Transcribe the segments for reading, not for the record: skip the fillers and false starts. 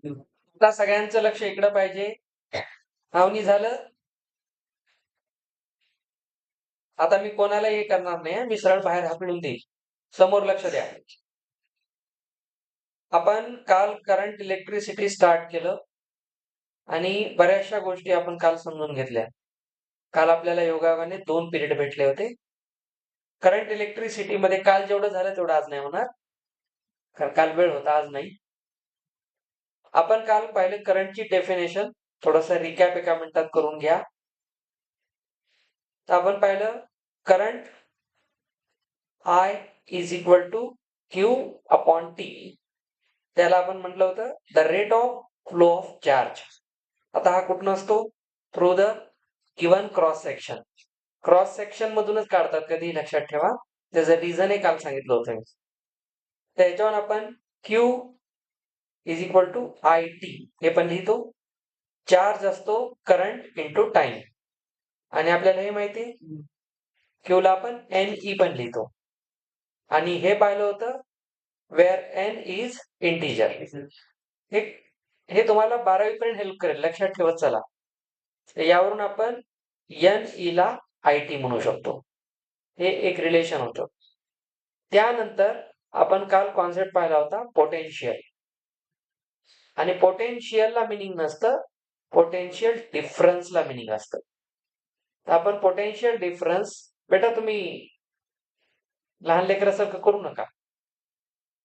आता सगळ्यांचं लक्ष इकडं पाहिजे. हावनी झालं. आता मी कोणाला हे करणार नाही, मी सरळ बाहेर हाकलून देईल. समोर लक्ष द्या. आपण काल करंट इलेक्ट्रिसिटी स्टार्ट केलं आणि बऱ्याचशा गोष्टी आपण काल समजून घेतल्या. काल आपल्याला योगायोगाने 2 पिरियड भेटले होते. करंट इलेक्ट्रिसिटी मध्ये काल जेवढं झालं तेवढं आज नाही होणार, कारण काल वेळ होता, आज नाही. आपण काल पाहिलं करंटची डेफिनेशन, थोडंसं रिकॅप एका मिनिटात करून घ्या. तर आपण पाहिलं current I is equal to Q upon T. त्याला आपण म्हटलं होतं the rate of flow of charge. आता हा कुठून असतो? Through the given cross section. Cross section मधूनच काढतात, कधी लक्षात ठेवा. त्याचं रिझन हे काल सांगितलं होतं. तर याच्यावर आपण Q is equal to IT हे पण लिहितो. चार्ज असतो करंट इंटू टाइम, आणि आपल्याला हे माहिती Q ला आपण NE पण लिहितो. आणि हे पाहिलं होतं वेअर n इज इंटिजर. हे तुम्हाला 12वी पर्यंत हेल्प करेल, लक्षात ठेवत चला. यावरून आपण NE ला IT म्हणू शकतो. हे एक रिलेशन होतं. त्यानंतर आपण काल कॉन्सेप्ट पाहिला होता पोटेन्शियल. आणि पोटेन्शियलला मिनिंग नसतं, पोटेन्शियल डिफरन्सला मिनिंग असतं. तर आपण पोटेन्शियल डिफरन्स, बेटा तुम्ही लहान लेकरासारखं करू नका.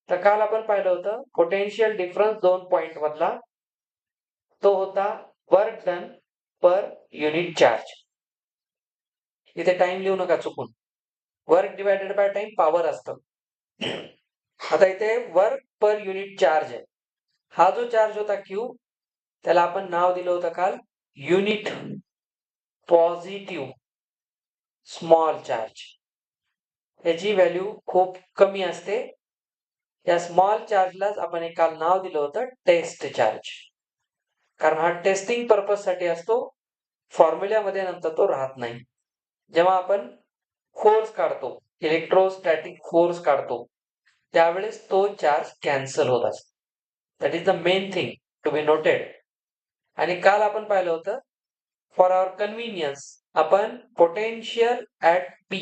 तर काल आपण पाहिलं होतं पोटेन्शियल डिफरन्स 2 पॉइंट मधला, तो होता work done per unit charge. इथे टाइम लिहू नका चुकून. Work divided by time power असतं. आता इथे वर्क पर युनिट चार्ज आहे. हा जो चार्ज होता Q, त्याला आपण नाव दिलं होतं काल युनिट पॉझिटिव्ह स्मॉल चार्ज. याची व्हॅल्यू खूप कमी असते. या स्मॉल चार्जलाच आपण एक काल नाव दिलं होतं टेस्ट चार्ज, कारण हा टेस्टिंग पर्पज साठी असतो. फॉर्म्युल्यामध्ये नंतर तो राहत नाही. जेव्हा आपण फोर्स काढतो, इलेक्ट्रोस्टॅटिक फोर्स काढतो, त्यावेळेस तो चार्ज कॅन्सल होत असतो. That is the main thing to be noted. आणि काल आपण पाहिलं होतं फॉर आवर कन्व्हिनियन्स आपण पोटेन्शियल ऍट P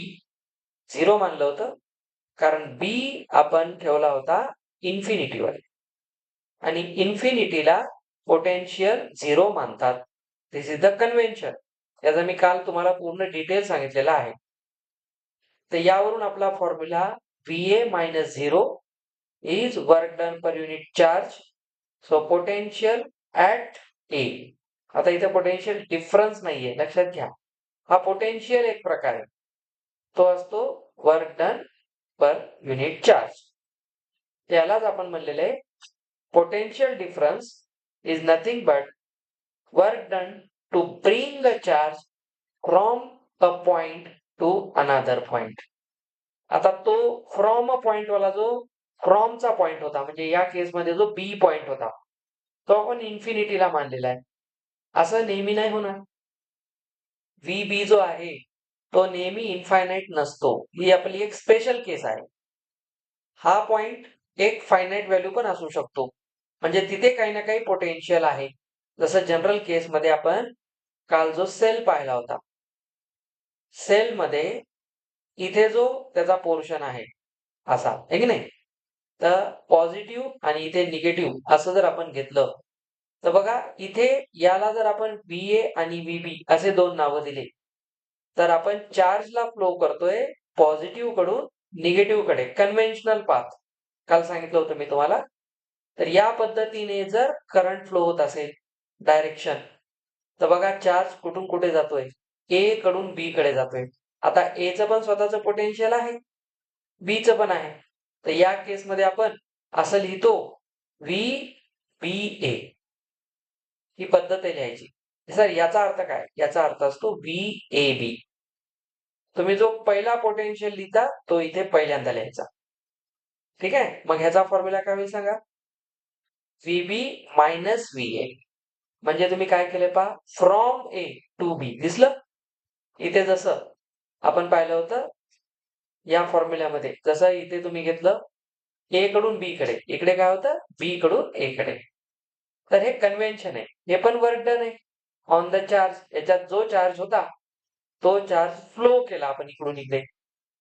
0 मानलं होतं, कारण B आपण ठेवला होता इन्फिनिटीवर, आणि इन्फिनिटीला पोटेन्शियल 0 मानतात. दिस इज द कन्व्हेन्शन. याचा मी काल तुम्हाला पूर्ण डिटेल सांगितलेला आहे. तर यावरून आपला formula VA minus 0 is work done per unit charge. So potential at A. आता इथे पोटेन्शियल डिफरन्स नाहीये, लक्षात घ्या. हा पोटेन्शियल एक प्रकार आहे, तो असतो work done per unit charge. त्यालाच आपण म्हणलेले आहे potential difference is nothing but work done to bring a charge from a point to another point. आता तो फ्रॉम अ पॉइंट वाला जो फ्रॉमचा पॉइंट होता, म्हणजे या केसमध्ये जो B पॉइंट होता, तो आपण इन्फिनिटीला मानलेला आहे. असं नेहमी नाही होणार. VB जो आहे तो नेहमी इनफायनाइट नसतो. ही आपली एक स्पेशल केस आहे. हा पॉइंट एक फायनाइट व्हॅल्यू पण असू शकतो, म्हणजे तिथे काही ना काही पोटेन्शियल आहे. जसं जनरल केसमध्ये आपण काल जो सेल पाहिला होता, सेल मध्ये इथे जो त्याचा पोर्शन आहे असा आहे की नाही, तर पॉझिटिव्ह आणि इथे निगेटिव्ह असं जर आपण घेतलं, तर बघा इथे याला जर आपण VA आणि VB असे 2 नावं दिले, तर आपण चार्जला फ्लो करतोय पॉझिटिव्ह कडून निगेटिव्ह कडे, कन्व्हेन्शनल पाथ काल सांगितलं होतं मी तुम्हाला. तर या पद्धतीने जर करंट फ्लो होत असेल डायरेक्शन, तर बघा चार्ज कुठून कुठे जातोय, A कडून B कडे जातोय. आता A चं पण स्वतःचं पोटेन्शियल आहे, B चं पण आहे. तर या केसमध्ये आपण असं लिहितो VBA. ही पद्धत आहे लिहायची. सर याचा अर्थ काय? याचा अर्थ असतो VAB. तुम्ही जो पहिला पोटेन्शियल लिहिता तो इथे पहिल्यांदा लिहायचा. ठीक आहे, मग ह्याचा फॉर्म्युला काय होईल सांगा? VB minus VA. म्हणजे तुम्ही काय केले पहा, फ्रॉम A टू B. दिसलं? इथे जसं आपण पाहिलं होतं या फॉर्म्युल्यामध्ये, जसं इथे तुम्ही घेतलं A कडून B कडे, इकडे काय होतं B कडून A कडे. तर हे कन्व्हेन्शन आहे, हे पण वर्क डन आहे ऑन द चार्ज. याच्यात जो चार्ज होता तो चार्ज फ्लो केला आपण इकडून इकडे,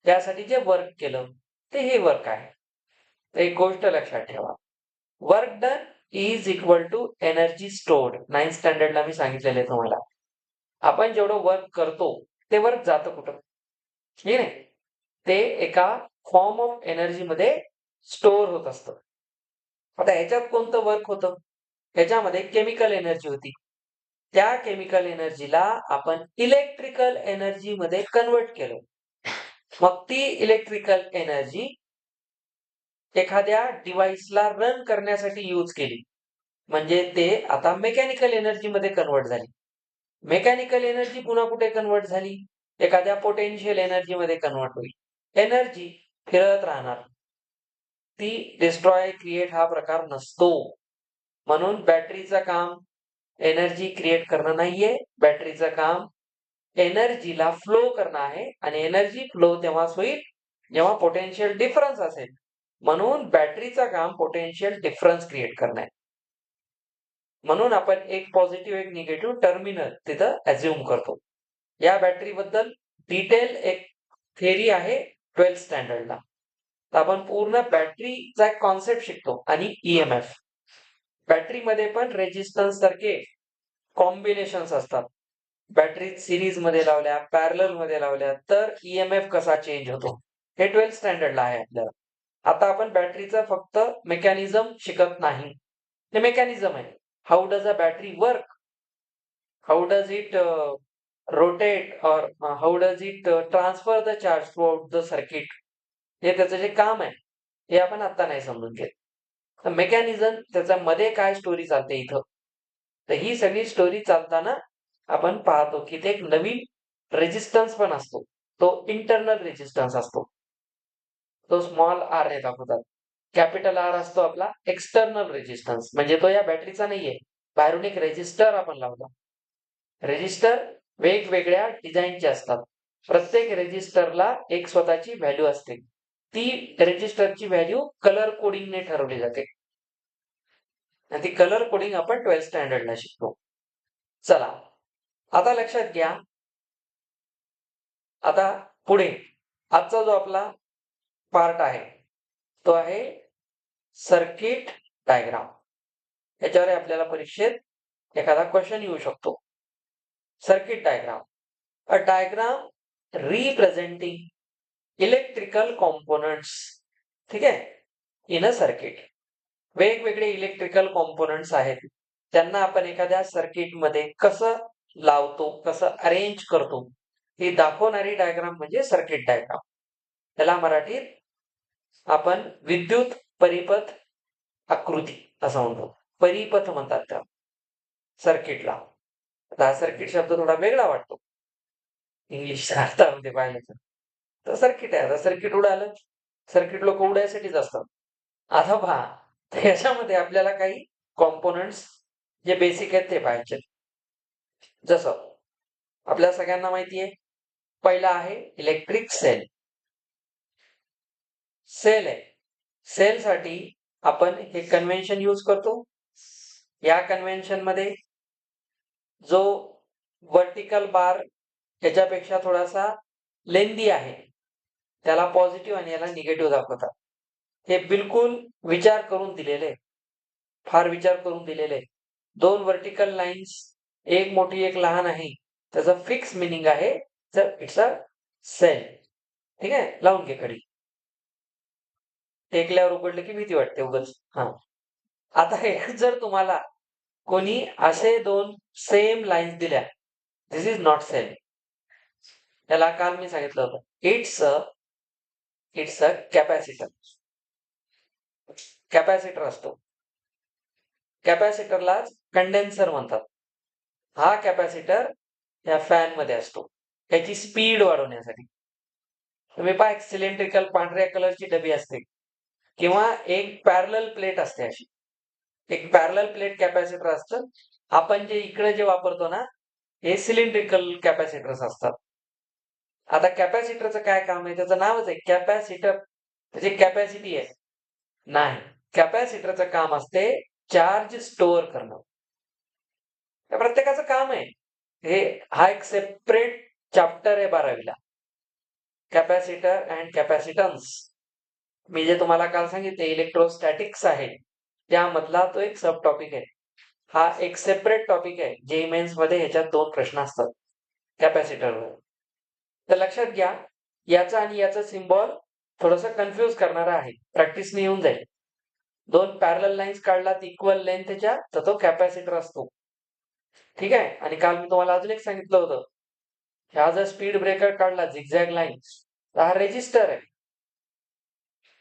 त्यासाठी जे वर्क केलं ते हे वर्क आहे. तर एक गोष्ट लक्षात ठेवा, work done is equal to energy stored. 9th स्टँडर्डला मी सांगितलेलं आहे तुम्हाला. आपण जेवढं वर्क करतो ते वर्क जातं कुठं, हे नाही, ते एका फॉर्म ऑफ एनर्जी मध्ये स्टोअर होत असतं. आता ह्याच्यात कोणतं वर्क होतं, ह्याच्यामध्ये केमिकल एनर्जी होती. त्या केमिकल एनर्जीला आपण इलेक्ट्रिकल एनर्जी मध्ये कन्वर्ट केलं. मग ती इलेक्ट्रिकल एनर्जी एखाद्या डिव्हाइसला रन करण्यासाठी यूज केली, म्हणजे ते आता मेकॅनिकल एनर्जी मध्ये कन्वर्ट झाली. मेकॅनिकल एनर्जी पुन्हा कुठे कन्वर्ट झाली, एखाद्या पोटेन्शियल एनर्जी मध्ये कन्वर्ट होईल. एनर्जी फिरत राहणार, ती डिस्ट्रॉय क्रिएट हा प्रकार नसतो. म्हणून बॅटरीचं काम एनर्जी क्रिएट करणं नाहीये, बॅटरीचं काम एनर्जीला फ्लो करणं आहे. आणि एनर्जी फ्लो तेव्हाच होईल जेव्हा पोटेन्शियल डिफरन्स असेल. म्हणून बॅटरीचं काम पोटेन्शियल डिफरन्स क्रिएट करणं आहे. म्हणून आपण एक पॉझिटिव्ह एक निगेटिव्ह टर्मिनल तिथं अज्युम करतो. या बॅटरी बद्दल डिटेल एक थेरी आहे 12th स्टँडर्डला. तर आपण पूर्ण बॅटरीचा एक कॉन्सेप्ट शिकतो. आणि ईएमएफ, बॅटरीमध्ये पण रेजिस्टन्स सारखे कॉम्बिनेशन्स असतात. बॅटरी सिरीज मध्ये लावल्या, पॅरलल मध्ये लावल्या तर ईएमएफ कसा चेंज होतो हे 12th स्टँडर्डला आहे आपल्याला. आता आपण बॅटरीचा फक्त मेकॅनिझम शिकत नाही, हे मेकॅनिझम आहे. How does a battery work, how does it rotate or how does it transfer the charge throughout the circuit, हे त्याचं जे काम आहे हे आपण आता नाही समजून घेत. तर मेकॅनिझम त्याच्या मध्ये काय स्टोरी चालते इथं, तर ही सगळी स्टोरी चालताना आपण पाहतो की ते एक नवीन रेजिस्टन्स पण असतो, तो इंटरनल रेजिस्टन्स असतो, तो स्मॉल आर ने दाखवतात. कॅपिटल आर असतो आपला एक्सटर्नल रेजिस्टन्स, म्हणजे तो या बॅटरीचा नाहीये, बाहेरून एक रेजिस्टर आपण लावतो. रेजिस्टर वेगवेगळ्या डिझाईनचे असतात, प्रत्येक रेजिस्टरला एक स्वतःची व्हॅल्यू असते. ती रेजिस्टरची व्हॅल्यू कलर कोडिंगने ठरवली जाते. आणि ती कलर कोडिंग आपण 12th स्टँडर्डला शिकतो. चला आता लक्षात घ्या, आता पुढे आजचा जो आपला पार्ट आहे तो आहे सर्किट डायग्राम. याच्यावर आपल्याला परीक्षेत एखादा क्वेश्चन येऊ शकतो. Circuit diagram, a diagram representing electrical components. ठीक आहे, इन अ सर्किट. वेगवेगळे इलेक्ट्रिकल कॉम्पोनंट्स आहेत, त्यांना आपण एखाद्या सर्किटमध्ये कसं लावतो, कसं अरेंज करतो हे दाखवणारी डायग्राम म्हणजे सर्किट डायग्राम. त्याला मराठीत आपण विद्युत परिपथ आकृती असं म्हणतो, परिपथ म्हणतात त्या सर्किटला. आता सर्किट शब्द थोडा वेगळा वाटतो इंग्लिशच्या अर्थामध्ये पाहिलं तर सर्किट आहे. आता सर्किट उडालं, सर्किट लोक उडायसाठीच असतात. आता पहा, त्याच्यामध्ये आपल्याला काही कॉम्पोनंट्स जे बेसिक आहेत ते पाहायचे. जसं आपल्या सगळ्यांना माहिती आहे, पहिला आहे इलेक्ट्रिक सेल. सेल आहे, सेल साठी आपण हे कन्व्हेन्शन यूज करतो. या कन्व्हेन्शन मध्ये जो वर्टिकल बार याच्यापेक्षा थोडासा लेंदी आहे त्याला पॉझिटिव्ह आणि याला निगेटिव्ह दाखवतात. हे बिलकुल विचार करून दिलेले, फार विचार करून दिलेले. दोन वर्टिकल लाईन्स, एक मोठी एक लहान आहे, त्याचं फिक्स मिनिंग आहे तर इट्स अ सेल. ठीक आहे, लावून घे कडी, टेकल्यावर उघडलं की भीती वाटते उगाच. हा, आता हे जर तुम्हाला कोणी असे दोन सेम लाईन्स दिल्या, दिस इज नॉट सेल. त्याला काल मी सांगितलं होतं, इट्स अ कॅपॅसिटर. कॅपॅसिटर असतो, कॅपॅसिटरलाच कंडेन्सर म्हणतात. हा कॅपॅसिटर या फॅन मध्ये असतो त्याची स्पीड वाढवण्यासाठी. तुम्ही पहा, एक सिलेंड्रिकल पांढऱ्या कलरची डबी असते किंवा एक पॅरलल प्लेट असते, अशी एक पॅरलल प्लेट कॅपॅसिटर असतं. आपण जे इकडे जे वापरतो ना, हे सिलेंड्रिकल कॅपॅसिटर्स असतात. आता कॅपॅसिटरचं काय काम आहे, त्याचं नावच आहे कॅपॅसिटर, त्याची कॅपॅसिटी आहे नाही. कॅपॅसिटरचं काम असते चार्ज स्टोअर करणं. या प्रत्येकाचं काम आहे. हा एक सेपरेट चॅप्टर आहे 12वीला. Capacitor and capacitance. मी जे तुम्हाला काल सांगितले इलेक्ट्रोस्टॅटिक्स आहे त्यामधला तो एक सब टॉपिक आहे. हा एक सेपरेट टॉपिक आहे. जेईई मेन्स मध्ये ह्याच्यात 2 प्रश्न असतात कॅपॅसिटरवर. तर लक्षात घ्या, याचा आणि याचा सिम्बॉल थोडंसं कन्फ्यूज करणारा आहे. प्रॅक्टिसने येऊन जाईल. 2 पॅरलल लाईन्स काढलात इक्वल लेंथच्या तर तो कॅपॅसिटर असतो. ठीक आहे. आणि काल मी तुम्हाला अजून एक सांगितलं होतं, हा जर स्पीड ब्रेकर काढला झिगझॅग लाईन तर हा रेजिस्टर आहे.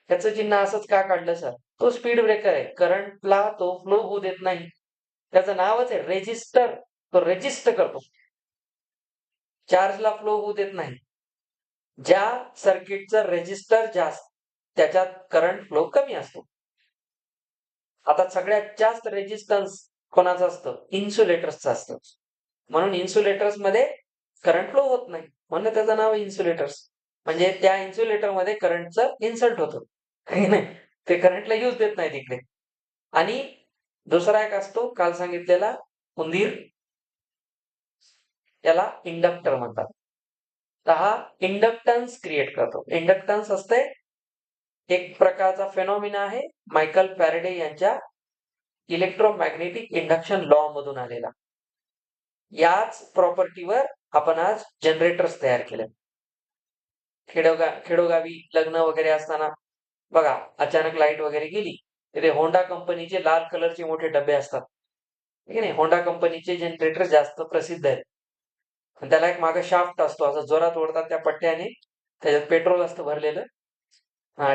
त्याचं चिन्ह असंच का काढलं सर? तो स्पीड ब्रेकर आहे. करंटला तो फ्लो होऊ देत नाही. त्याचं नावच आहे रेजिस्टर. तो रेजिस्ट करतो, चार्जला फ्लो होऊ देत नाही. ज्या सर्किटचं रेजिस्टर जास्त त्याच्यात करंट फ्लो कमी असतो. आता सगळ्यात जास्त रेजिस्टन्स कोणाचं असतं? इन्सुलेटर्सचं असतं. म्हणून इन्सुलेटर्स मध्ये करंट फ्लो होत नाही, म्हणून त्याचं नाव इन्सुलेटर्स. म्हणजे त्या इन्सुलेटर मध्ये करंटचं इन्सल्ट होतं, काही नाही, ते करंटला यूज देत नाही तिकडे. आणि दुसरा एक असतो काल सांगितलेला उंदीर, याला इंडक्टर म्हणतात. तर हा इंडक्टन्स क्रिएट करतो. इंडक्टन्स असते एक प्रकारचा फेनॉमिना आहे मायकल फॅरेडे यांच्या इलेक्ट्रोमॅग्नेटिक इंडक्शन लॉ मधून आलेला. याच प्रॉपर्टीवर आपण आज जनरेटर्स तयार केले. खेडोगावी लग्न वगैरे असताना बघा, अचानक लाईट वगैरे गेली, तिथे होंडा कंपनीचे लाल कलरचे मोठे डबे असतात. ठीक आहे. होंडा कंपनीचे जनरेटर जास्त प्रसिद्ध आहेत. आणि त्याला एक मागे शाफ्ट असतो, असं जोरात ओढतात त्या पट्ट्याने. त्याच्यात पेट्रोल असतं भरलेलं.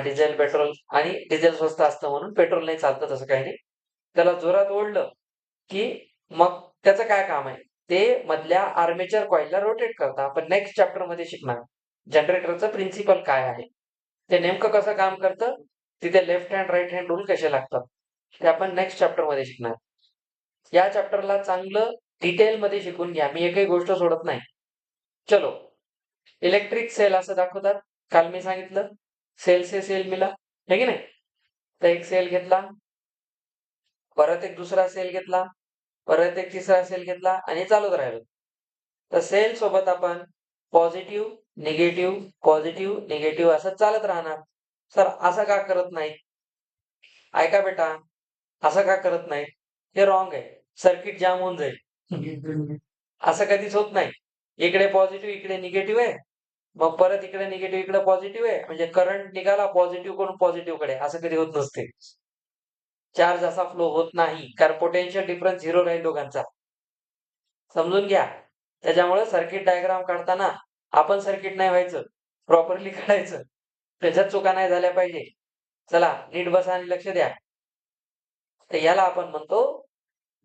डिझेल पेट्रोल, आणि डिझेल स्वस्त असतं म्हणून पेट्रोल नाही चालतं, तसं काही नाही. त्याला जोरात ओढलं की मग त्याचं काय काम आहे, ते मधल्या आर्मेचर कॉइलला रोटेट करतं. आपण नेक्स्ट चॅप्टर मध्ये शिकणार जनरेटरचं प्रिन्सिपल काय आहे, ते नेमकं कसं काम करतं, तिथे left hand right hand rule कसे लागतात, ते आपण नेक्स्ट चॅप्टर मध्ये शिकणार. या चॅप्टरला चांगलं डिटेल मध्ये शिकून घ्या, मी एकही गोष्ट सोडत नाही. चलो, इलेक्ट्रिक सेल असं दाखवतात. काल मी सांगितलं सेल से सेल मिला, है की नाही. तर एक सेल घेतला, परत एक दुसरा सेल घेतला, परत एक तिसरा सेल घेतला, आणि चालूच राहिलो. तर सेल सोबत आपण पॉझिटिव्ह निगेटिव्ह निगेटिव्ह असं चालत राहणार. सर असं का करत नाही? ऐका बेटा, असं का करत नाही, हे रॉंग आहे. सर्किट जाम होऊन जाईल. असं कधीच होत नाही. इकडे पॉझिटिव्ह इकडे निगेटिव्ह आहे, मग परत इकडे निगेटिव्ह इकडे पॉझिटिव्ह आहे, म्हणजे करंट निघाला पॉझिटिव्ह कडून पॉझिटिव्ह कडे, असं कधी होत नसते. चार्ज असा फ्लो होत नाही, कारण पोटेन्शियल डिफरन्स 0 राहील दोघांचा. समजून घ्या. त्याच्यामुळे सर्किट डायग्राम काढताना आपण सर्किट नाही व्हायचं, प्रॉपरली काढायचं. त्याच्यात चुका नाही झाल्या पाहिजे. चला नीट बसा आणि लक्ष द्या. तर याला आपण म्हणतो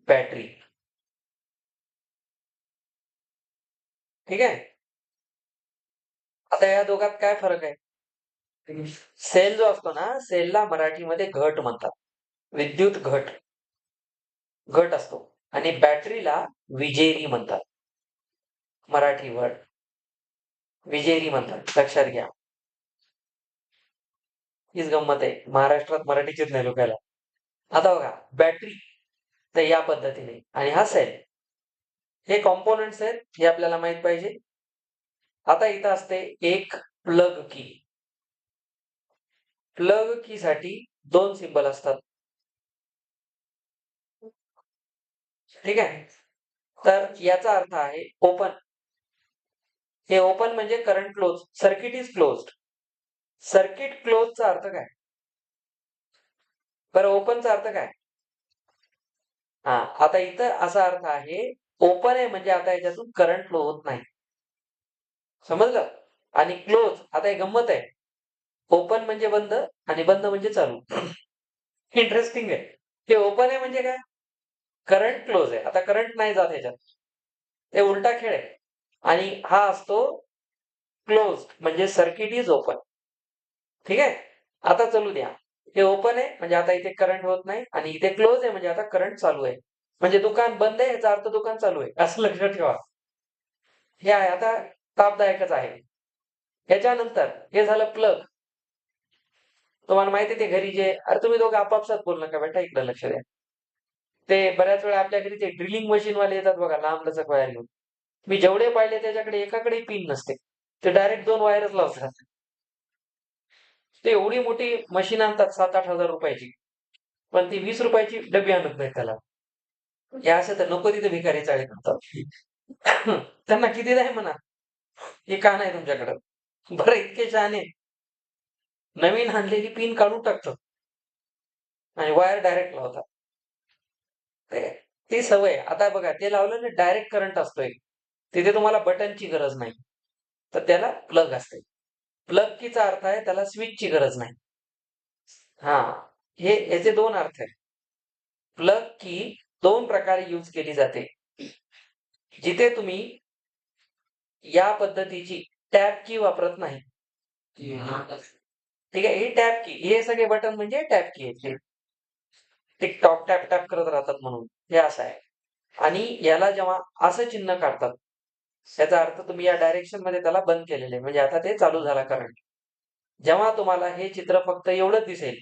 बॅटरी. ठीक आहे. आता या दोघात काय फरक आहे? सेल जो असतो ना, सेलला मराठीमध्ये घट म्हणतात, विद्युत घट, घट असतो. आणि बॅटरीला विजेरी म्हणतात, मराठी वर्ड विजेरी म्हणतात. लक्षात घ्या. हीच गंमत आहे, महाराष्ट्रात मराठीचीच नाही लोकायला. आता बघा, बॅटरी तर या पद्धतीने, आणि हा सेल, हे कॉम्पोनंट्स आहेत, हे आपल्याला माहित पाहिजे. आता इथं असते एक प्लग की. प्लग की साठी 2 सिंबल असतात. ठीक आहे. तर याचा अर्थ आहे ओपन. हे ओपन म्हणजे current close, circuit is closed. Circuit क्लोजचा अर्थ काय? बरं, ओपनचा अर्थ काय? आता इथं असा अर्थ आहे, ओपन आहे म्हणजे आता याच्यातून करंट फ्लो होत नाही. समजलं? आणि क्लोज, आता हे गंमत आहे, ओपन म्हणजे बंद आणि बंद म्हणजे चालू. इंटरेस्टिंग आहे. हे ओपन आहे म्हणजे काय? करंट क्लोज आहे, आता करंट नाही जात ह्याच्यात, हे उलटा खेळ आहे. आणि हा असतो क्लोज म्हणजे सर्किट इज ओपन. ठीक आहे. आता चालू द्या. हे ओपन आहे म्हणजे आता इथे करंट होत नाही, आणि इथे क्लोज आहे म्हणजे आता करंट चालू आहे. म्हणजे दुकान बंद आहे याचा अर्थ दुकान चालू आहे, असं लक्षात ठेवा. हे आहे आता तापदायकच आहे. याच्यानंतर हे झालं प्लग. तुम्हाला माहिती आहे ते घरी जे, अरे तुम्ही दोघं आपापसात बोल नका बेटा, इकडे लक्ष द्या. ते बऱ्याच वेळा आपल्या घरी ते ड्रिलिंग मशीन वाले येतात बघा, लांब लचक वायर घेऊन. मी जेवढे पाहिले त्याच्याकडे एकाकडे पिन नसते. ते डायरेक्ट 2 वायरच लावतात. ते एवढी मोठी मशीन आणतात 7-8 हजार रुपयाची. पण ती 20 रुपयाची डब्बी आणत नाहीत त्याला. हे असं तर नको तिथे भिकारी चाळे करतात. त्यांना किती आहे म्हणा. हे का नाही तुमच्याकडं? बरं इतके शहाणे. नवीन आणलेली पिन काढून टाकतात. आणि वायर डायरेक्ट लावतात. ती सवय. आता बघा ते लावलं ना डायरेक्ट करंट असतो एक. तिथे तुम्हाला बटनची गरज नाही. तर त्याला प्लग असते. प्लग कीचा अर्थ आहे त्याला स्विचची गरज नाही. हां. याचे 2 अर्थ आहेत. प्लग की 2 प्रकारे यूज केली जाते. जिथे तुम्ही या पद्धतीची टॅब की वापरत नाही. ठीक आहे. ही टॅब की. हे सगळे बटन म्हणजे टॅब की आहेत. टिक-टॉक, टॅप-टॅप करत राहतात म्हणून. हे असं आहे. आणि याला जेव्हा असं चिन्ह काढतात, याचा अर्थ तुम्ही या डायरेक्शनमध्ये त्याला बंद केलेलं आहे. म्हणजे आता ते चालू झाला करंट. जेव्हा तुम्हाला हे चित्र फक्त एवढंच दिसेल,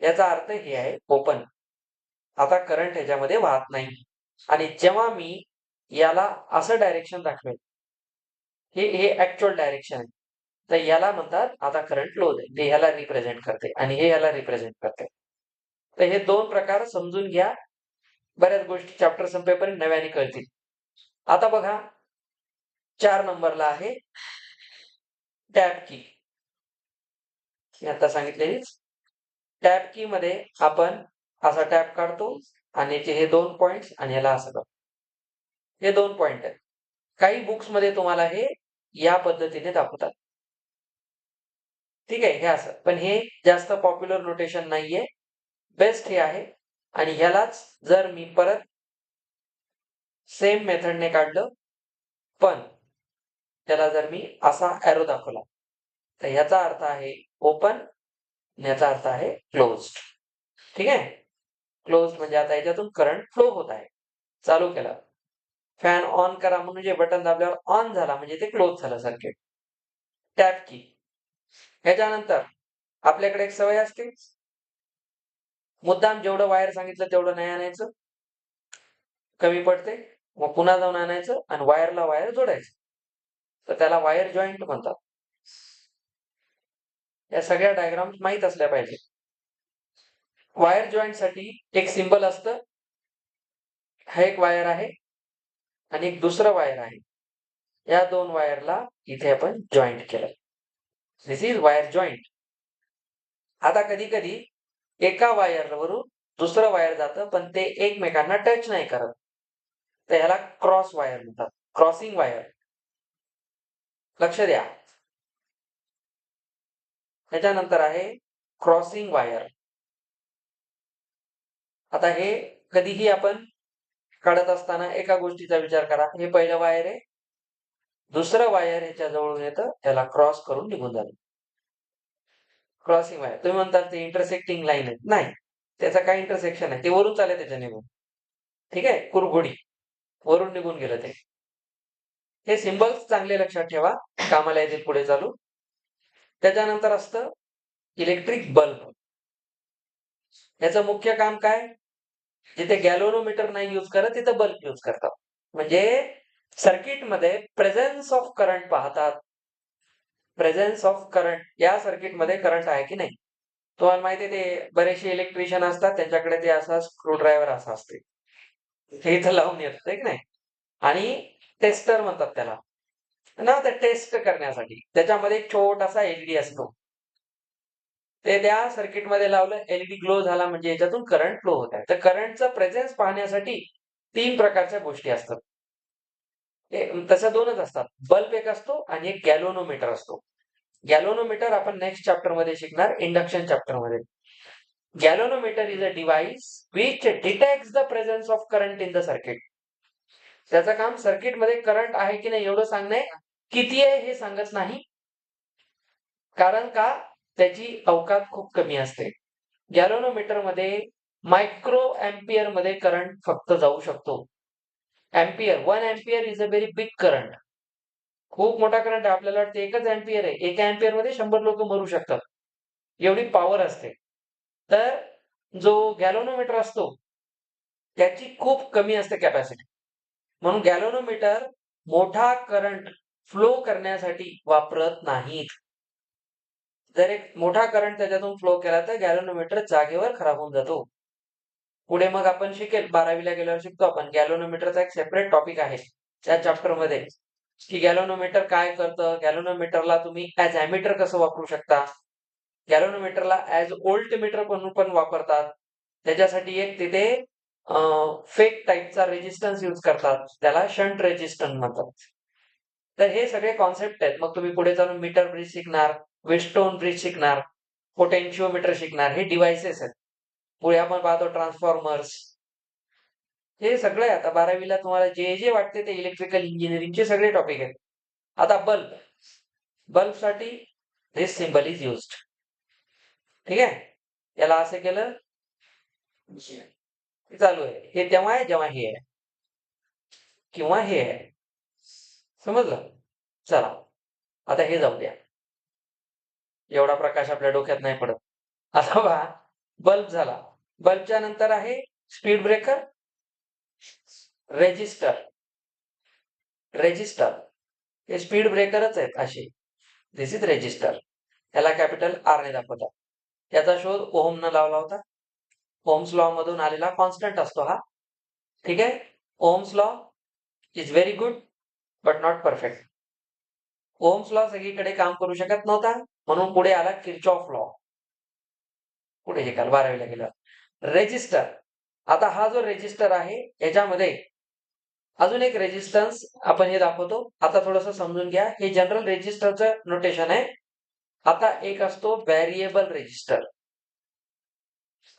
याचा अर्थ हे आहे ओपन. आता करंट ह्याच्यामध्ये वाहत नाही. आणि जेव्हा मी याला असं डायरेक्शन दाखवेल, हे ऍक्च्युअल डायरेक्शन आहे. तर याला म्हणतात आता करंट क्लोज आहे. ते ह्याला रिप्रेझेंट करते आणि हे याला रिप्रेझेंट करते. तर हे 2 प्रकार समजून घ्या. बऱ्याच गोष्टी चॅप्टर संपेपर्यंत नव्याने कळतील. आता बघा 4 नंबरला आहे टॅब की. मी आता सांगितलेलीच. टॅब की मध्ये आपण असा टॅब काढतो आणि हे 2 पॉइंट्स आणि याला असं करतो. हे 2 पॉइंट आहेत. काही बुक्स मध्ये तुम्हाला हे या पद्धतीने दाखवतात. ठीक आहे, हे असं. पण हे जास्त पॉप्युलर नोटेशन नाहीये. बेस्ट हे आहे. आणि ह्यालाच जर मी परत सेम मेथडने काढलं, पण त्याला जर मी असा एरो दाखवला, तर ह्याचा अर्थ आहे ओपन आणि याचा अर्थ आहे क्लोज. ठीक आहे. क्लोज म्हणजे आता याच्यातून करंट फ्लो होत आहे. चालू केला. फॅन ऑन करा म्हणून जे बटन दाबल्यावर ऑन झाला म्हणजे ते क्लोज झालं सर्किट. टॅप की. ह्याच्यानंतर आपल्याकडे एक सवय असते, मुद्दाम जेवढं वायर सांगितलं तेवढं नाही आणायचं. कमी पडते. मग पुन्हा जाऊन आणायचं आणि वायरला वायर जोडायचं. तर त्याला वायर जॉईंट म्हणतात. या सगळ्या डायग्राम्स माहीत असल्या पाहिजे. वायर जॉईंट साठी एक सिंबल असतं. हा एक वायर आहे आणि एक दुसरं वायर आहे. या 2 वायरला इथे आपण जॉईंट केलं. दिस इज वायर जॉईंट. आता कधी-कधी एका वायरवरून दुसरं वायर जातं, पण ते एकमेकांना टच नाही करत. तर ह्याला क्रॉस वायर म्हणतात. Crossing wire. लक्ष द्या. त्याच्यानंतर आहे क्रॉसिंग वायर. आता हे कधीही आपण काढत असताना एका गोष्टीचा विचार करा. हे पहिलं वायर आहे. दुसरं वायर ह्याच्या जवळून येतं, त्याला क्रॉस करून निघून जातं. Crossing wire. तुम्ही म्हणता ते इंटरसेक्टिंग लाईन आहे. नाही. त्याचं काय इंटरसेक्शन आहे. ते वरून चालले त्याच्या निघून. ठीक आहे. कुरघोडी. वरून निघून गेलं ते. हे सिम्बल्स चांगले लक्षात ठेवा. कामाला येतील पुढे चालू. त्याच्यानंतर असतं इलेक्ट्रिक बल्ब. याचं मुख्य काम काय? जिथे गॅल्व्हनोमीटर नाही यूज करत तिथं बल्ब यूज करतात. म्हणजे सर्किटमध्ये प्रेझेन्स ऑफ करंट पाहतात. Presence of current. या सर्किटमध्ये करंट आहे की नाही. तुम्हाला माहिती आहे ते बरेचसे इलेक्ट्रिशियन असतात त्यांच्याकडे ते असा स्क्रू ड्रायव्हर असा असते. हे इथं लावून येतं की नाही. आणि टेस्टर म्हणतात त्याला. ना ते टेस्ट करण्यासाठी. त्याच्यामध्ये एक छोटासा एलईडी असतो. ते त्या सर्किटमध्ये लावलं, एलईडी ग्लो झाला म्हणजे याच्यातून करंट फ्लो होत आहे. तर करंटचा प्रेझेन्स पाहण्यासाठी 3 प्रकारच्या गोष्टी असतात. तशा 2च असतात. बल्ब एक असतो आणि एक गॅल्व्हनोमीटर असतो. गॅल्व्हनोमीटर आपण नेक्स्ट चॅप्टर मध्ये शिकणार, इंडक्शन चॅप्टर मध्ये. Galvanometer is a device which detects the presence of current in the circuit. त्याचं काम सर्किटमध्ये करंट आहे की नाही एवढं सांगणे, किती आहे हे सांगत नाही. कारण का त्याची अवकात खूप कमी असते. गॅल्व्हनोमीटर मध्ये मायक्रो अँपियर मध्ये करंट फक्त जाऊ शकतो. Ampere 1 ampere is a very big current. खूप मोठा करंट आहे. आपल्याला वाटतं एकच अँपियर आहे. 1 अँपियर मध्ये 100 लोक मरू शकतात. एवढी पॉवर असते. तर जो गॅल्व्हनोमीटर असतो त्याची खूप कमी असते कॅपॅसिटी. म्हणून गॅल्व्हनोमीटर मोठा करंट फ्लो करण्यासाठी वापरत नाहीत. जर एक मोठा करंट त्याच्यातून फ्लो केला तर गॅल्व्हनोमीटर जागेवर खराब होऊन जातो. पुढे मग आपण शिकेल 12वीला गेल्यावर शिकतो आपण गॅल्व्हनोमीटरचा एक सेपरेट टॉपिक आहे त्या चॅप्टर मध्ये की गॅल्व्हनोमीटर काय करतं, गॅल्व्हनोमीटरला तुम्ही ऍज ॲमीटर कसं वापरू शकता, गॅल्व्हनोमीटरला ऍज व्होल्टमीटर म्हणून पण वापरतात. त्याच्यासाठी एक तिथे फेक टाईपचा रेजिस्टन्स यूज करतात, त्याला शंट रेजिस्टन्स म्हणतात. तर हे सगळे कॉन्सेप्ट आहेत. मग तुम्ही पुढे जाऊन मीटर ब्रिज शिकणार, वेस्टोन ब्रिज शिकणार, पोटेन्शिओमीटर शिकणार, हे डिव्हाइसेस आहेत. पुढे आपण पाहतो ट्रान्सफॉर्मर्स. हे सगळे आता 12वीला तुम्हाला जे जे वाटते ते इलेक्ट्रिकल इंजिनिअरिंगचे सगळे टॉपिक आहेत. आता बल्ब साठी दिस सिंबल इज युज्ड. ठीक आहे, याला असं केलं चालू आहे. हे तेव्हा आहे जेव्हा हे आहे किंवा हे आहे. समजलं? चला आता हे जाऊ द्या, एवढा प्रकाश आपल्या डोक्यात नाही पडत. आता बघा, बल्ब झाला. बल्बच्या नंतर आहे स्पीड ब्रेकर, रेजिस्टर. हे स्पीड ब्रेकरच आहेत असे. दिस इज रेजिस्टर. याला कॅपिटल आर ने दाखवतात. याचा शोध ओहमनं लावला होता. ओहम्स लॉ मधून आलेला कॉन्स्टंट असतो हा. ठीक आहे, Ohm's law is very good but not perfect. Ohm's law सगळीकडे काम करू शकत नव्हता, म्हणून पुढे आला किर्चॉफ लॉ. पुढे शिकाल 12वीला गेला. रेजिस्टर. आता हा जो रेजिस्टर आहे याच्यामध्ये अजून एक रेजिस्टन्स आपण हे दाखवतो. आता थोडंसं समजून घ्या, हे जनरल रेजिस्टरचं नोटेशन आहे. आता एक असतो व्हेरिएबल रेजिस्टर.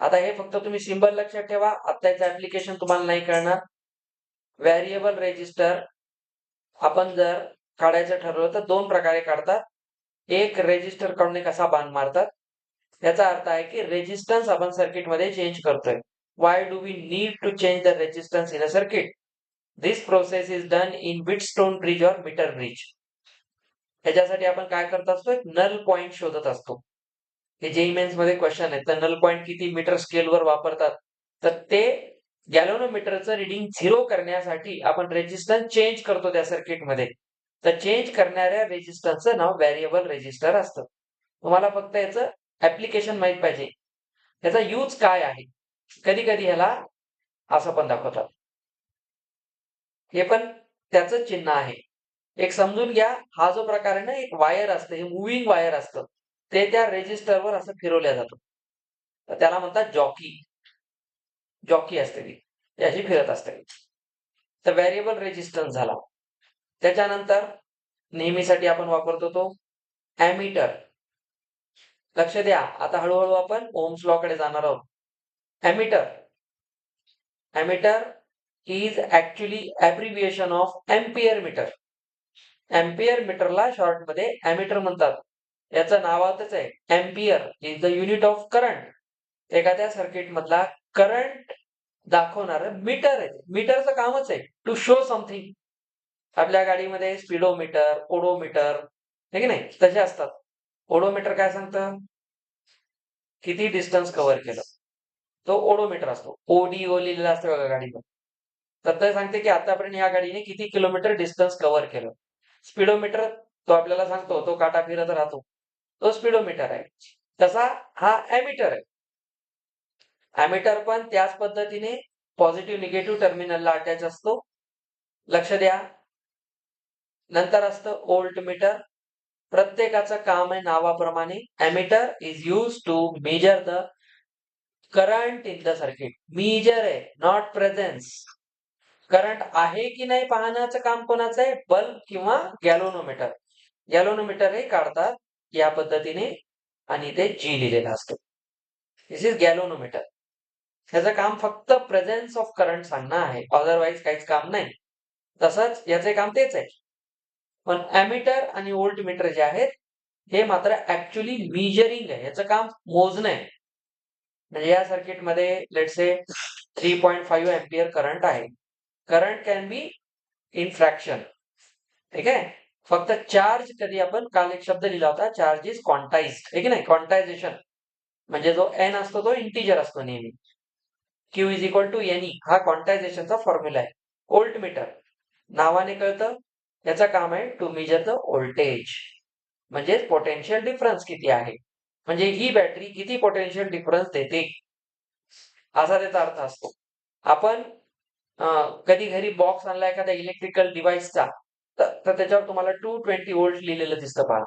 आता हे फक्त तुम्ही सिंबल लक्षात ठेवा, आता याचं ऍप्लिकेशन तुम्हाला नाही कळणार. व्हेरिएबल रेजिस्टर आपण जर काढायचं ठरवलं तर दोन प्रकारे काढतात. एक रेजिस्टर काढून कसा बाण मारतात. याचा अर्थ आहे की रेजिस्टन्स आपण सर्किट मध्ये चेंज करतोय. Why do we need to change the resistance in a circuit? This process is done in Wheatstone bridge or meter bridge. त्याच्यासाठी आपण काय करत असतो, एक नल पॉइंट शोधत असतो. हे जेईई मेन्स मध्ये क्वेश्चन आहे, तर नल पॉइंट किती मीटर स्केलवर वापरतात. तर ते गॅल्व्हनोमीटरचं रिडिंग 0 करण्यासाठी आपण रेजिस्टन्स चेंज करतो त्या सर्किटमध्ये. तर चेंज करणाऱ्या रेजिस्टन्सचं नाव व्हेरिएबल रेजिस्टर असतं. तुम्हाला फक्त याचं ऍप्लिकेशन माहित पाहिजे, याचा यूज काय आहे. कधी कधी ह्याला असं पण दाखवतात, हे पण त्याचं चिन्ह आहे. एक समजून घ्या, हा जो प्रकार आहे ना, एक वायर असतं, हे मुव्हिंग वायर असतं, ते त्या रेजिस्टरवर असं फिरवल्या जातं. तर त्याला म्हणतात जॉकी असते ती अशी फिरत असते. तर व्हेरिएबल रेजिस्टन्स झाला. त्याच्यानंतर नेहमीसाठी आपण वापरतो तो ॲमीटर. लक्ष द्या, आता हळूहळू आपण ओहम्स लॉ कडे जाणार आहोत. Ammeter is actually abbreviation of ampere meter. Ampere मीटरला शॉर्ट मध्ये ॲमीटर म्हणतात. याचं नावातच आहे, ampere is the unit of current. एखाद्या सर्किट मधला करंट दाखवणार मीटर आहे. मीटरचं कामच आहे टू शो समथिंग. आपल्या गाडीमध्ये स्पीडोमीटर, ओडोमीटर हे की नाही तसे असतात. ओडोमीटर काय सांगतं, किती डिस्टन्स कव्हर केलं, तो ओडोमीटर असतो. ओडीओ लिहिलेला असतं बघा गाडीवर. तर ते सांगते की आतापर्यंत या गाडीने किती किलोमीटर डिस्टन्स कव्हर केलं. स्पीडोमीटर तो आपल्याला सांगतो, तो काटा फिरत राहतो, तो स्पीडोमीटर आहे. तसा हा ॲमीटर आहे. ॲमीटर पण त्याच पद्धतीने पॉझिटिव्ह निगेटिव्ह टर्मिनलला अटॅच असतो. लक्ष द्या. नंतर असतं व्होल्टमीटर. प्रत्येकाचं काम आहे नावाप्रमाणे. Ammeter is use to measure the current in the circuit. Measure आहे, नॉट प्रेझेन्स. करंट आहे की नाही पाहण्याचं काम कोणाचं आहे, बल्ब किंवा गॅल्व्हनोमीटर. गॅल्व्हनोमीटर हे काढतात या पद्धतीने आणि ते जी लिहिलेलं असतं. दिस इज गॅल्व्हनोमीटर. ह्याचं काम फक्त प्रेझेन्स ऑफ करंट सांगणं आहे, अदरवाईज काहीच काम नाही. तसंच याचे काम तेच आहे. पण ॲमीटर आणि व्होल्टमीटर जे आहेत हे मात्र ऍक्च्युअली मेजरिंग आहे, याचं काम मोजणं आहे. म्हणजे या सर्किटमध्ये लेट्स से 3.5 एम्पियर करंट आहे. Current can be in fraction. ठीक आहे, फक्त चार्ज कधी आपण काल एक शब्द लिहिला होता, चार्ज इज क्वांटाइज्ड. आहे की नाही, क्वांटायझेशन म्हणजे जो एन असतो तो इंटिजर असतो नेहमी. Q is equal to n हा क्वांटायझेशनचा फॉर्म्युला आहे. व्होल्ट मीटर नावाने कळतं, याचं काम आहे टू मेजर द व्होल्टेज, म्हणजे पोटेन्शियल डिफरन्स किती आहे, म्हणजे ही बॅटरी किती पोटेन्शियल डिफरन्स देते असा त्याचा अर्थ असतो. आपण कधी घरी बॉक्स आणला एखाद्या इलेक्ट्रिकल डिव्हाइसचा, तर त्याच्यावर तुम्हाला 220 व्होल्ट लिहिलेलं दिसतं पहा.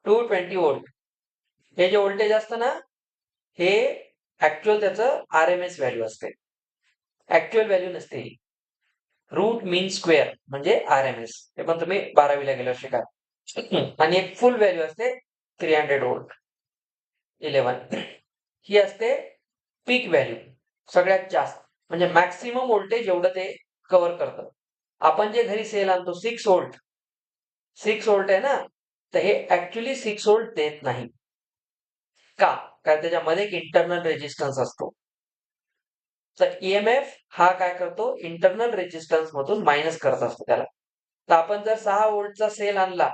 220 व्होल्ट हे जे व्होल्टेज असतं ना, हे ऍक्च्युअल त्याचं RMS व्हॅल्यू असते, ऍक्च्युअल व्हॅल्यू नसते. रूट मीन स्क्वेअर म्हणजे RMS, हे पण तुम्ही 12वीला गेल्यावर शिकाल. आणि एक फुल व्हॅल्यू असते 300 व्होल्ट 11 ही असते पीक व्हॅल्यू, सगळ्यात जास्त म्हणजे मॅक्सिमम व्होल्टेज एवढं ते कव्हर करतं. आपण जे घरी सेल आणतो 6 व्होल्ट, 6 व्होल्ट आहे ना, तर हे ऍक्च्युअली 6 व्होल्ट देत नाही. का? कारण त्याच्यामध्ये एक इंटरनल रेजिस्टन्स असतो. तर EMF हा काय करतो, इंटरनल रेजिस्टन्स मधून मायनस करत असतो त्याला. तर आपण जर 6 व्होल्टचा सेल आणला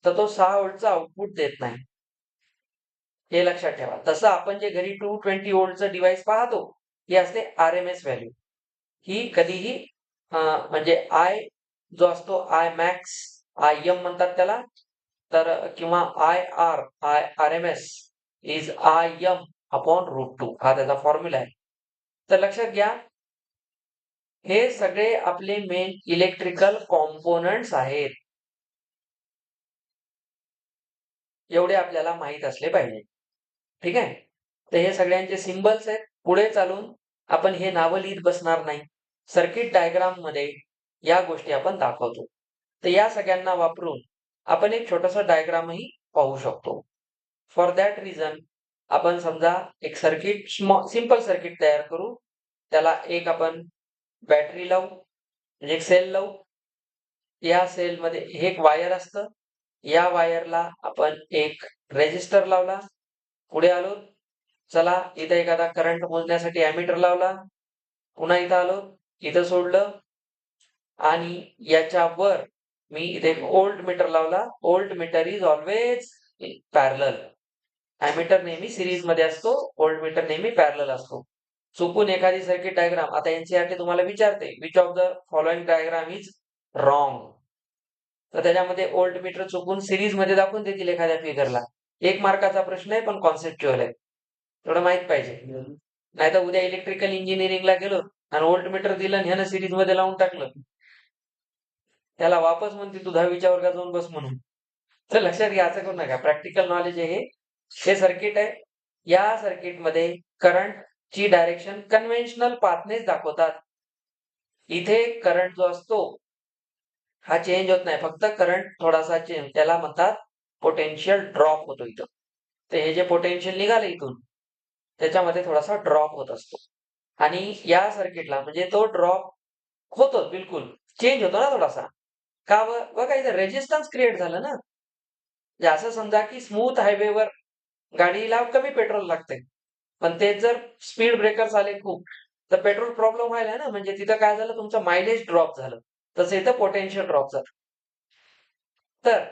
तर तो 6 व्होल्टचा आउटपुट देत नाही, हे लक्षात ठेवा. तसं आपण जे घरी 220 व्होल्टचं डिव्हाइस पाहतो, ही असते RMS व्हॅल्यू. ही कधीही म्हणजे आय जो असतो आय मॅक्स, IM म्हणतात त्याला, तर किंवा RMS इज IM अपॉन √2 हा त्याचा फॉर्म्युला आहे. तर लक्षात घ्या, हे सगळे आपले मेन इलेक्ट्रिकल कॉम्पोनंट्स आहेत, एवढे आपल्याला माहित असले पाहिजे. ठीक आहे. तर हे सगळ्यांचे सिम्बल्स आहेत. पुढे चालून आपण हे नावं लिहित बसणार नाही, सर्किट डायग्राम मध्ये या गोष्टी आपण दाखवतो. तर या सगळ्यांना वापरून आपण एक छोटासा डायग्रामही पाहू शकतो. फॉर दॅट रिझन आपण समजा एक सर्किट, सिंपल सर्किट तयार करू. त्याला एक आपण बॅटरी लावू, म्हणजे एक सेल लावू. या सेलमध्ये हे एक वायर असतं, या वायरला आपण एक रेजिस्टर लावला. पुढे आलो, चला इथे एखादा करंट मोजण्यासाठी ॲमीटर लावला. पुन्हा इथं आलो, इथं सोडलं, आणि याच्यावर मी इथे एक व्होल्ट मीटर लावला. Volt meter is always parallel. Ammeter नेहमी सिरीज मध्ये असतो, व्होल्ट मीटर नेहमी पॅरलल असतो. चुकून एखादी सर्किट डायग्राम, आता NCERT तुम्हाला विचारते which of the following diagram is wrong, तर त्याच्यामध्ये व्होल्ट मीटर चुकून सिरीज मध्ये दाखवून देतील एखाद्या फिगरला. 1 मार्काचा प्रश्न आहे, पण कॉन्सेप्च्युअल आहे, थोडं माहित पाहिजे. नाही तर उद्या इलेक्ट्रिकल इंजिनिअरिंगला गेलो आणि व्होल्ट मीटर दिलं आणि ह्यानं सिरीज मध्ये लावून टाकलं, त्याला वापस म्हणते तू 10वीच्या वर्गात जाऊन बस म्हणून. तर लक्षात घ्या, असं करू नका. प्रॅक्टिकल नॉलेज आहे हे सर्किट आहे. या सर्किट मध्ये करंट ची डायरेक्शन कन्व्हेन्शनल पाथनेच दाखवतात. इथे करंट जो असतो हा चेंज होत नाही, फक्त करंट थोडासा चेंज, त्याला म्हणतात पोटेन्शियल ड्रॉप होतो इथं. तर हे जे पोटेन्शियल निघाले इथून, त्याच्यामध्ये थोडासा ड्रॉप होत असतो. आणि या सर्किटला म्हणजे तो ड्रॉप होतो, बिलकुल चेंज होतो ना थोडासा. का बघा इथे रेजिस्टन्स क्रिएट झालं ना. म्हणजे असं समजा की स्मूथ हायवेवर गाडीला कमी पेट्रोल लागते, पण ते जर स्पीड ब्रेकर्स आले खूप, तर पेट्रोल प्रॉब्लेम व्हायला ना, म्हणजे तिथं काय झालं, तुमचं मायलेज ड्रॉप झालं. तसं इथं पोटेन्शियल ड्रॉप झालं. तर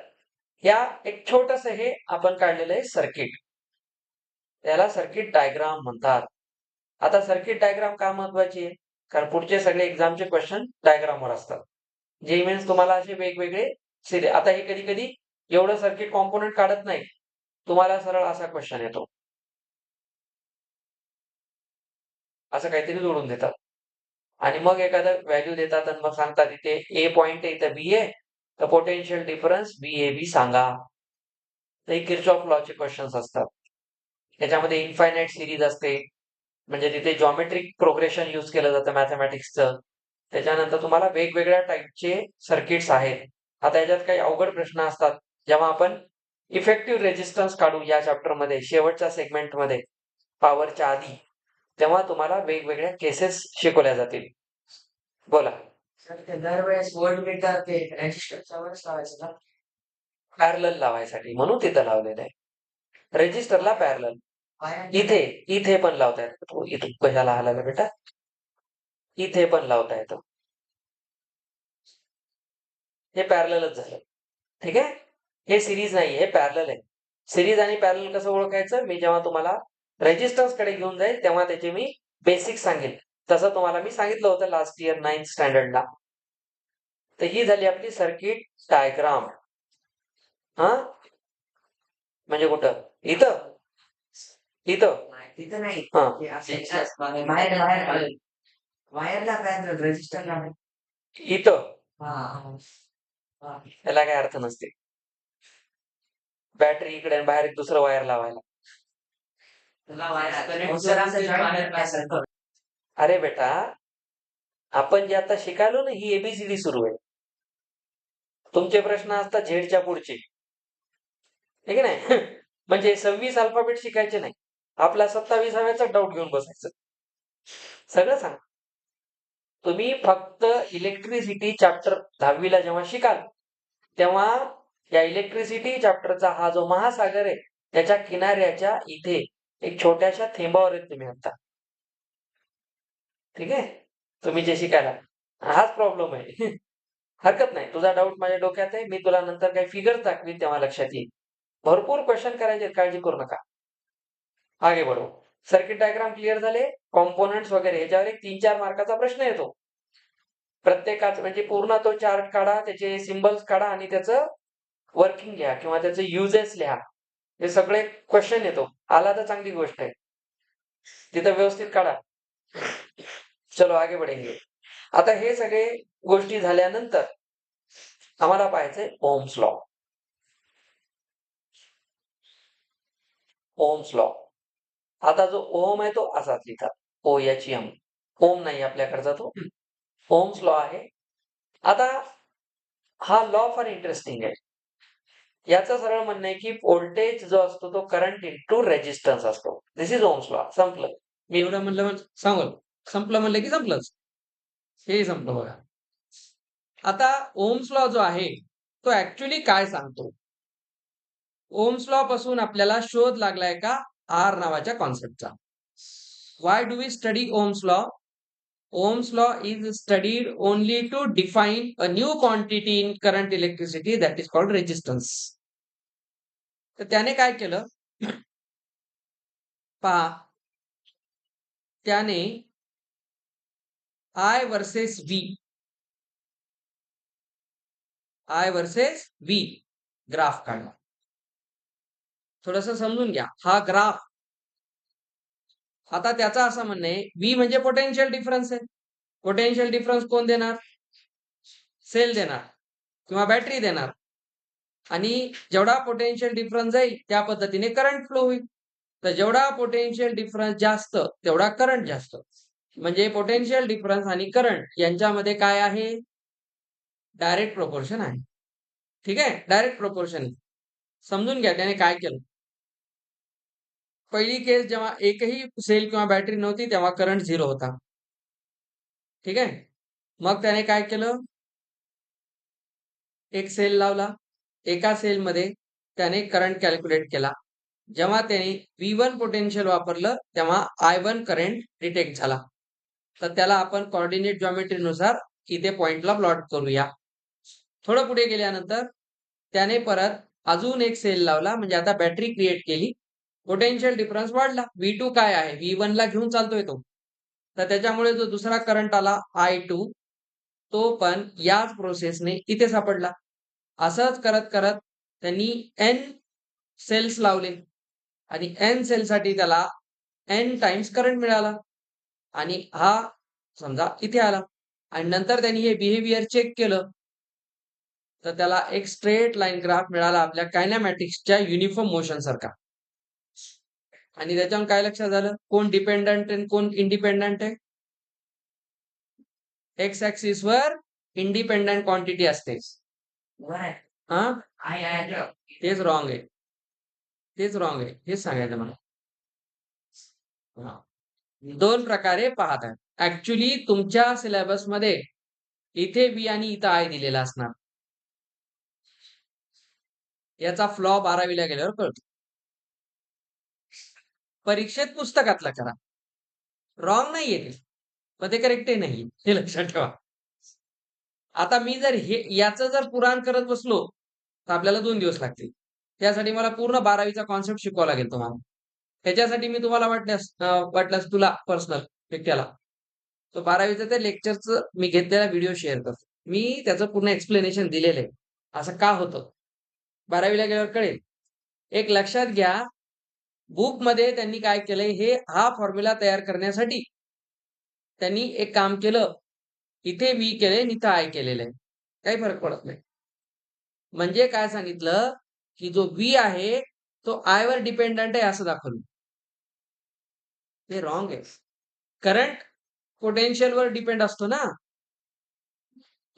या एक छोटस हे आपण काढलेलं आहे सर्किट, त्याला सर्किट डायग्राम म्हणतात. आता सर्किट डायग्राम का महत्वाची आहे, कारण पुढचे सगळे एक्झामचे क्वेश्चन डायग्रामवर असतात. जे मीन्स तुम्हाला असे वेगवेगळे आता हे कधी कधी एवढं सर्किट कॉम्पोनंट काढत नाही, तुम्हाला सरळ असा क्वेश्चन येतो, असं काहीतरी जोडून देतात आणि मग एखादा व्हॅल्यू देतात आणि मग सांगतात इथे ए पॉइंट आहे, इथं बी आहे, तर पोटेन्शियल डिफरन्स VAB सांगा. तर हे किर्चॉफ लॉचे क्वेश्चन्स असतात. त्याच्यामध्ये इन्फायनाइट सिरीज असते, म्हणजे तिथे जॉमेट्रिक प्रोग्रेशन यूज केलं जातं मॅथमॅटिक्सचं. त्याच्यानंतर तुम्हाला वेगवेगळ्या टाईपचे सर्किट्स आहेत. आता याच्यात काही अवघड प्रश्न असतात, जेव्हा आपण इफेक्टिव्ह रेजिस्टन्स काढू या चॅप्टरमध्ये शेवटच्या सेगमेंटमध्ये पॉवरच्या आधी, तेव्हा तुम्हाला वेगवेगळ्या केसेस शिकवल्या जातील. बोला. दरवेळेस व्होल्ट मीटर ते रेजिस्टरच्यावरच लावायचं ना, पॅरलल लावायसाठी म्हणून तिथं लावलेलं आहे, रेजिस्टरला पॅरलल. इथे इथे पण लावता येतं, इथे कशाला आला बेटा, इथे पण लावता येतं, हे पॅरललच झालं. ठीक आहे, हे सिरीज नाही, हे पॅरलल आहे. सिरीज आणि पॅरलल कसं ओळखायचं, मी जेव्हा तुम्हाला रेजिस्टन्स कडे घेऊन जाईल तेव्हा त्याचे मी बेसिक सांगेल. तसं तुम्हाला मी सांगितलं होतं लास्ट इयर 9th स्टँडर्डला. तर ही झाली आपली सर्किट डायग्राम. हा म्हणजे कुठं इथं तिथं नाही हा ते असं बाहेर बाहेर वायरला काय रजिस्टर इथं हा त्याला काय अर्थ नसते. बॅटरी इकडे आणि बाहेर एक दुसरं वायर लावायला. अरे बेटा, आपण जे आता शिकायलो ना ही एबीसीडी सुरू आहे. तुमचे प्रश्न असतात झेडच्या पुढचे, ठीक आहे नाही. म्हणजे 26 अल्फाबेट शिकायचे नाही, आपला 27व्याचा डाऊट घेऊन बसायचं. सगळं सांग. तुम्ही फक्त इलेक्ट्रिसिटी चॅप्टर 10वीला जेव्हा शिकाल तेव्हा या इलेक्ट्रिसिटी चॅप्टरचा हा जो महासागर आहे त्याच्या किनाऱ्याच्या इथे एक छोट्याशा थेंबावर आहेत तुम्ही आता. ठीक आहे, तुम्ही जे शिकायला हाच प्रॉब्लेम आहे. हरकत नाही, तुझा डाऊट माझ्या डोक्यात आहे. मी तुला नंतर काही फिगर दाखवी तेव्हा लक्षात येईल. भरपूर क्वेश्चन करायचे, काळजी करू नका. आगे बढो. सर्किट डायग्राम क्लिअर झाले. कॉम्पोनंट्स वगैरे याच्यावर एक 3-4 मार्काचा प्रश्न येतो. प्रत्येकाच म्हणजे पूर्ण तो चार्ट काढा, त्याचे सिम्बल्स काढा आणि त्याचं वर्किंग लिहा किंवा त्याचे युजेस लिहा. हे सगळे क्वेश्चन येतो. आला तर चांगली गोष्ट आहे, तिथं व्यवस्थित काढा. चलो आगे बढेंगे. आता हे सगळे गोष्टी झाल्यानंतर आम्हाला पाहायचंय ओम्स लॉ. Ohm's law. आता जो ओम आहे तो असाच लिहितात, OHM. ओम नाही आपल्याकडचा तो, ओम्स लॉ आहे. आता हा लॉ फार इंटरेस्टिंग आहे. याचं सरळ म्हणणं आहे की व्होल्टेज जो असतो तो करंट इंटू रेजिस्टन्स असतो. दिस इज ओम्स लॉ. संपलं. मी एवढं म्हणलं सांगल संपलं म्हणलं की संपलंच. हे संपलं बघा. आता ओम्स लॉ जो आहे तो ऍक्च्युली काय सांगतो? ओम्स लॉ पासून आपल्याला शोध लागलाय का आर नावाच्या कॉन्सेप्टचा. Why do we study Ohm's law? Ohm's law is studied only to define a new quantity in current electricity that is called resistance. तर त्याने काय केलं पहा, त्याने I वर्सेस V ग्राफ काढला. थोडस समजून घ्या हा ग्राफ. आता त्याचा असं म्हणणं आहे V म्हणजे पोटेन्शियल डिफरन्स आहे. पोटेन्शियल डिफरन्स कोण देणार? सेल देणार किंवा बॅटरी देणार. आणि जेवढा पोटेन्शियल डिफरन्स जाईल त्या पद्धतीने करंट फ्लो होईल. तर जेवढा पोटेन्शियल डिफरन्स जास्त तेवढा करंट जास्त. म्हणजे पोटेन्शियल डिफरन्स आणि करंट यांच्यामध्ये काय आहे? डायरेक्ट प्रोपोर्शन आहे. ठीक आहे, डायरेक्ट प्रोपोर्शन. समजून घ्या त्याने काय केलं. पहिली केस जेव्हा एकही सेल किंवा बॅटरी नव्हती तेव्हा करंट 0 होता. ठीक आहे, मग त्याने काय केलं, एक सेल लावला. एका सेलमध्ये त्याने करंट कॅल्क्युलेट केला. जेव्हा त्याने V1 पोटेन्शियल वापरलं तेव्हा I1 करंट डिटेक्ट झाला. तर त्याला आपण कोऑर्डिनेट जॉमेट्रीनुसार इथे पॉइंटला प्लॉट करूया. थोडं पुढे गेल्यानंतर त्याने परत अजून एक सेल लावला, म्हणजे आता बॅटरी क्रिएट केली. पोटेन्शियल डिफरन्स वाढला. V2 काय आहे? V1 ला घेऊन चालतोय तो. तर त्याच्यामुळे जो दुसरा करंट आला I2 तो पण याच प्रोसेसने इथे सापडला. असंच करत करत त्यांनी N सेल्स लावले आणि N सेलसाठी त्याला N टाइम्स करंट मिळाला. आणि हा समजा इथे आला आणि नंतर त्यांनी हे बिहेवियर चेक केलं तर त्याला एक स्ट्रेट लाईन ग्राफ मिळाला आपल्या कायनेमॅटिक्सच्या युनिफॉर्म मोशन सारखा. आणि त्याच्यावर काय लक्षात झालं, कोण डिपेंडंट आणि कोण इंडिपेंडंट आहे? एक्स ऍक्सिस वर इंडिपेंडंट क्वांटिटी असते. हा तेच रॉंग आहे, तेच रॉंग आहे, हेच सांगायचं मला. दोन प्रकारे पाहत आहे. ऍक्च्युली तुमच्या सिलेबस मध्ये इथे V आणि इथं I दिलेला असणार. याचा फ्लॉ 12वीला गेल्यावर कळतो. परीक्षेत पुस्तकातला करा. रॉंग नाहीये ते, पण ते करेक्टही नाही, हे लक्षात ठेवा. आता मी जर हे याचं जर पुराण करत बसलो तर आपल्याला 2 दिवस लागतील. त्यासाठी मला पूर्ण 12वीचा कॉन्सेप्ट शिकवावा लागेल तुम्हाला. ह्याच्यासाठी मी तुम्हाला वाटल्यास तुला पर्सनल एकट्याला तो 12वीचं ते लेक्चरचं मी घेतलेला व्हिडिओ शेअर करतो. मी त्याचं पूर्ण एक्सप्लेनेशन दिलेलं आहे. असं का होतं? 12वीला गेल्यावर कळेल. एक लक्षात घ्या, बुकमध्ये त्यांनी काय केलंय, हा फॉर्म्युला तयार करण्यासाठी त्यांनी एक काम केलं. इथे व्ही केलंय आणि इथं आय केलेलं आहे. काही फरक पडत नाही. म्हणजे काय सांगितलं, की जो व्ही आहे तो आय वर डिपेंडंट आहे असं दाखवलं. हे रॉंग आहे. करंट पोटेन्शियलवर डिपेंड असतो ना.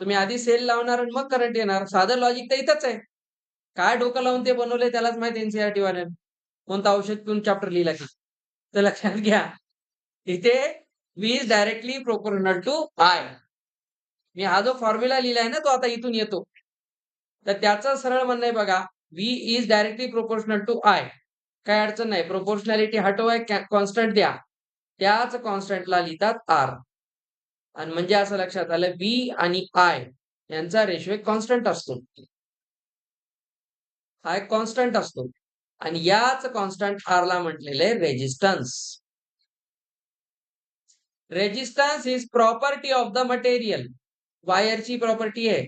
तुम्ही आधी सेल लावणार आणि मग करंट येणार. साधं लॉजिक तर इथंच आहे. काय डोकं लावून ते बनवलंय त्यालाच माहिती एनसीईआरटी वाल्यानं. कोणतं औषध पिऊन चॅप्टर लिहिला की. तर लक्षात घ्या. इथे V is directly proportional to I. मी हा जो फॉर्म्युला लिहिलाय ना तो आता इथून येतो. तर त्याचं सरळ म्हणणं आहे बघा, V is directly proportional to I. काय अडचण नाही. प्रोपोर्शनॅलिटी हटवाय कॉन्स्टंट द्या. त्याच कॉन्स्टंटला लिहितात आर. आणि म्हणजे असं लक्षात आलं व्ही आणि आय यांचा रेशो एक कॉन्स्टंट असतो. हा एक कॉन्स्टंट असतो आणि याच कॉन्स्टंट आरला म्हटलेलं आहे resistance. Resistance is property of the material. वायरची प्रॉपर्टी आहे.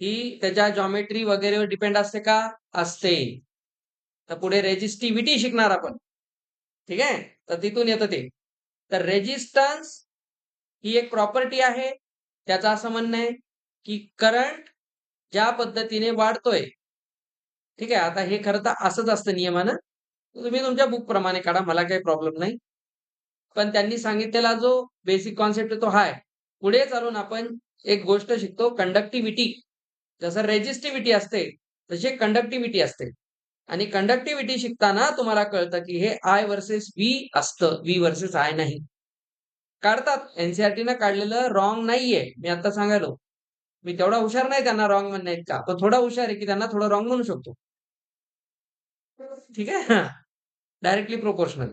ही त्याच्या जॉमेट्री वगैरेवर डिपेंड असते का? असते. तर पुढे रेजिस्टिव्हिटी शिकणार आपण. ठीक आहे? तर तिथून येतं ते. तर रेजिस्टन्स ही एक प्रॉपर्टी आहे. त्याचं असं म्हणणं आहे की करंट ज्या पद्धतीने वाढतोय. ठीक आहे. आता हे खरं तर असंच असतं नियमानं. तुम्ही तुमच्या बुक प्रमाणे काढा. मला काही प्रॉब्लेम नाही. पण त्यांनी सांगितलेला जो बेसिक कॉन्सेप्ट आहे तो हा आहे. पुढे चालून आपण एक गोष्ट शिकतो कंडक्टिव्हिटी. जसं रेजिस्टिव्हिटी असते तशी कंडक्टिव्हिटी असते. आणि कंडक्टिव्हिटी शिकताना तुम्हाला कळतं की हे आय वर्सेस व्ही असतं. व्ही वर्सेस आय नाही. काढतात. एनसीईआरटीनं काढलेलं रॉंग नाहीये. मी आता सांगायलो. मी तेवढा हुशार नाही त्यांना रॉंग म्हणण्या इतका. पण थोडा हुशार आहे की त्यांना थोडं रॉंग म्हणू शकतो. ठीक आहे? Directly proportional.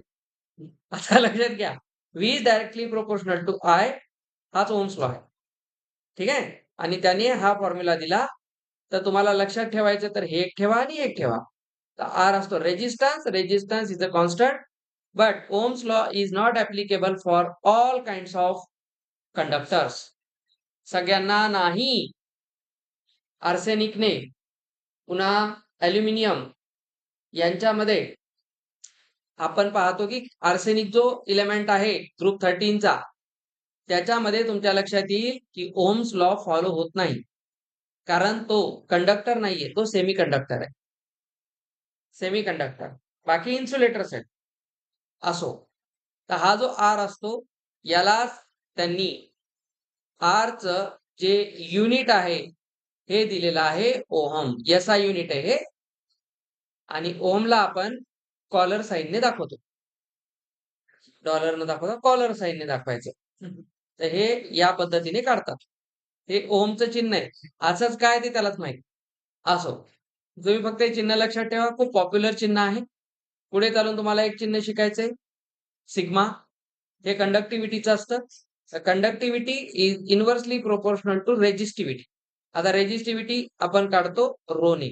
आता लक्षात घ्या. V is directly proportional to I. हाच ओहम्स लॉ आहे. ठीक आहे? आणि त्याने हा फॉर्म्युला दिला. तर तुम्हाला लक्षात ठेवायचं तर हे एक ठेवा आणि एक ठेवा. तर आर असतो resistance. Resistance is a constant. But Ohm's law is not applicable for all kinds of conductors. सगळ्यांना नाही. आर्सेनिकने पुन्हा ॲल्युमिनियम यांच्यामध्ये आपण पाहतो की आर्सेनिक जो इलेमेंट आहे ग्रुप 13चा त्याच्यामध्ये तुमच्या लक्षात येईल की ओहम्स लॉ फॉलो होत नाही. कारण तो कंडक्टर नाहीये. तो सेमी कंडक्टर आहे. Semi conductor. बाकी इन्सुलेटर्स आहेत. असो. तर हा जो आर असतो यालाच त्यांनी आरचं जे युनिट आहे हे दिलेलं आहे ओहम. एसआय युनिट आहे हे. आणि ओहमला आपण कॉलर साइनने दाखवतो. डॉलरनं दाखवतो, कॉलर साइनने दाखवायचं. तर हे या पद्धतीने काढतात. हे ओहमचं चिन्ह आहे. असंच काय ते त्यालाच माहित. असो. तुम्ही फक्त हे चिन्ह लक्षात ठेवा. खूप पॉप्युलर चिन्ह आहे. पुढे चालून तुम्हाला एक चिन्ह शिकायचंय. सिग्मा. हे कंडक्टिव्हिटीचं असतं. Conductivity is inversely proportional to resistivity. आता रेजिस्टिव्हिटी आपण काढतो रोने.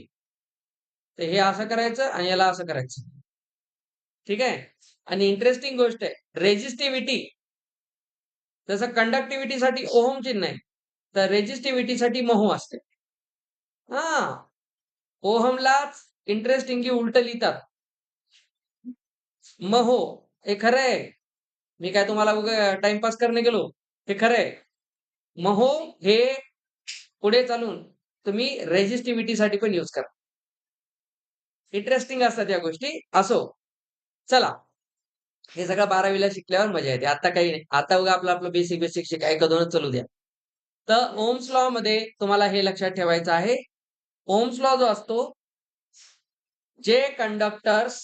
तर हे असं करायचं आणि याला असं करायचं. ठीक आहे? आणि इंटरेस्टिंग गोष्ट आहे. रेजिस्टिव्हिटी जसं कंडक्टिव्हिटीसाठी ओहम चिन्ह आहे. तर रेजिस्टिव्हिटीसाठी महो असते. हां. ओहमलाच इंटरेस्टिंगली उलटं लिहितात. महो. हे खरं आहे. मी काय तुम्हाला टाइमपास करणे गेलो. हे खरं आहे. महो हे पुढे चालून तुम्ही रेजिस्टिव्हिटीसाठी पण यूज करा. इंटरेस्टिंग असतात या गोष्टी. असो. चला. हे सगळं 12वीला शिकल्यावर मजा येते. आता काही नाही. आता उगा आपलं बेसिक बेसिक शिका. 1-2च चालू द्या. तर ओहम्स लॉ मध्ये तुम्हाला हे लक्षात ठेवायचं आहे. ओहम्स लॉ जो असतो जे कंडक्टर्स